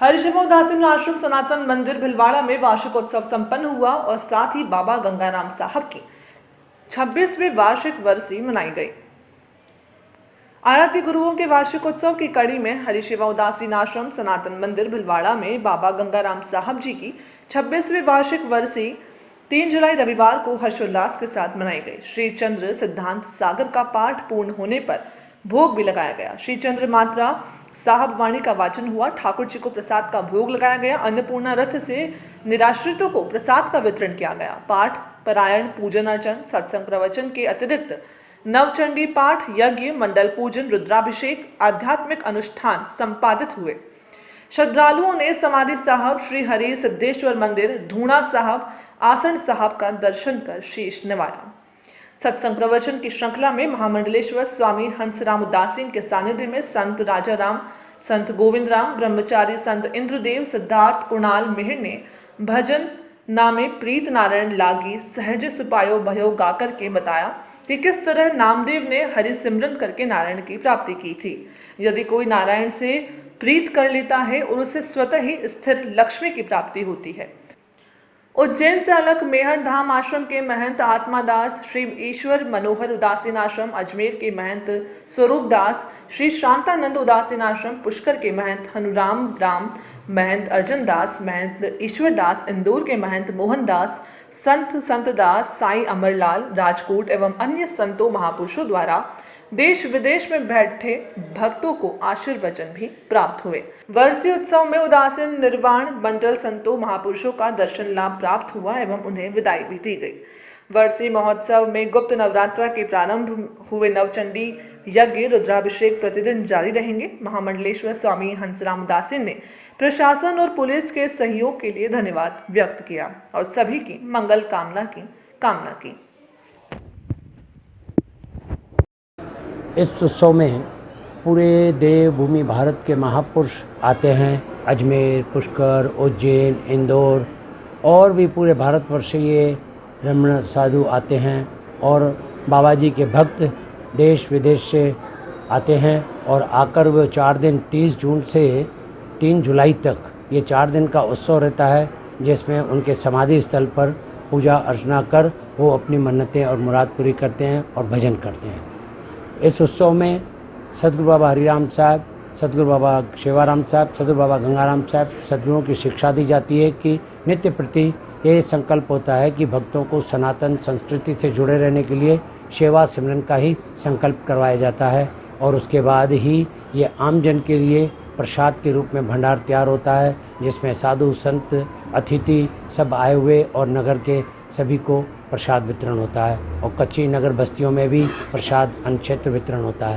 हरिशिव उदासीन आश्रम सनातन मंदिर भिलवाड़ा में वार्षिक उत्सव संपन्न हुआ और साथ ही बाबा गंगाराम साहब की 26वीं वार्षिक वर्षी मनाई गई। आराध्य गुरुओं के वार्षिक उत्सव की कड़ी में हरिशिव उदासीन आश्रम सनातन मंदिर भिलवाड़ा में बाबा गंगाराम साहब जी की 26वीं वार्षिक वर्षी 3 जुलाई रविवार को हर्षोल्लास के साथ मनाई गई। श्री चंद्र सिद्धांत सागर का पाठ पूर्ण होने पर भोग भी लगाया गया। श्री चंद्र मात्रा साहब वाणी का वाचन हुआ। ठाकुर जी को प्रसाद का भोग लगाया गया। अन्नपूर्णा रथ से निराश्रितों को प्रसाद का वितरण किया गया। पाठ पारायण, पूजन अर्चन, सत्संग प्रवचन के अतिरिक्त नवचंडी पाठ, यज्ञ, मंडल पूजन, रुद्राभिषेक, आध्यात्मिक अनुष्ठान संपादित हुए। श्रद्धालुओं ने समाधि साहब, श्री हरि सिद्धेश्वर मंदिर, धूणा साहब, आसन साहब का दर्शन कर शीश नवाया। सत्संग प्रवचन की श्रृंखला में महामंडलेश्वर स्वामी हंसराम उदासीन के सानिध्य में संत राजा राम, संत गोविंद राम, ब्रह्मचारी संत इंद्रदेव, सिद्धार्थ, कुणाल मेहर ने भजन नामे प्रीत नारायण लागी सहज सुपायो भयो गाकर के बताया कि किस तरह नामदेव ने हरि सिमरन करके नारायण की प्राप्ति की थी। यदि कोई नारायण से प्रीत कर लेता है और उससे स्वतः ही स्थिर लक्ष्मी की प्राप्ति होती है। उज्जैन से अलग मेहर धाम आश्रम के महंत आत्मादास, श्री ईश्वर मनोहर उदासीन आश्रम अजमेर के महंत स्वरूप दास, श्री शांतानंद उदासीन आश्रम पुष्कर के महंत हनुराम राम, महंत अर्जन दास, महंत ईश्वर दास इंदौर के महंत मोहन दास, संत दास, साईं अमरलाल राजकोट एवं अन्य संतों महापुरुषों द्वारा देश विदेश में बैठे भक्तों को आशीर्वचन भी प्राप्त हुए। वर्षीय उत्सव में उदासीन निर्वाण मंडल संतों महापुरुषों का दर्शन लाभ प्राप्त हुआ एवं उन्हें विदाई भी दी गई। वर्षीय महोत्सव में गुप्त नवरात्रा के प्रारंभ हुए नवचंडी यज्ञ, रुद्राभिषेक प्रतिदिन जारी रहेंगे। महामंडलेश्वर स्वामी हंसराम उदासीन ने प्रशासन और पुलिस के सहयोग के लिए धन्यवाद व्यक्त किया और सभी की मंगल कामना की। इस उत्सव में पूरे देवभूमि भारत के महापुरुष आते हैं। अजमेर, पुष्कर, उज्जैन, इंदौर और भी पूरे भारतवर्ष से ये रमण साधु आते हैं और बाबा जी के भक्त देश विदेश से आते हैं और आकर वो 4 दिन 30 जून से 3 जुलाई तक ये 4 दिन का उत्सव रहता है, जिसमें उनके समाधि स्थल पर पूजा अर्चना कर वो अपनी मन्नतें और मुराद पूरी करते हैं और भजन करते हैं। इस उत्सव में सदगुरु बाबा हरिराम साहब, सदगुरु बाबा शेवाराम साहब, सदगुरु बाबा गंगाराम साहब सदगुरुओं की शिक्षा दी जाती है कि नित्य प्रति ये संकल्प होता है कि भक्तों को सनातन संस्कृति से जुड़े रहने के लिए सेवा सिमरन का ही संकल्प करवाया जाता है और उसके बाद ही ये आम जन के लिए प्रसाद के रूप में भंडार तैयार होता है, जिसमें साधु संत अतिथि सब आए हुए और नगर के सभी को प्रसाद वितरण होता है और कच्ची नगर बस्तियों में भी प्रसाद अन्न क्षेत्र वितरण होता है।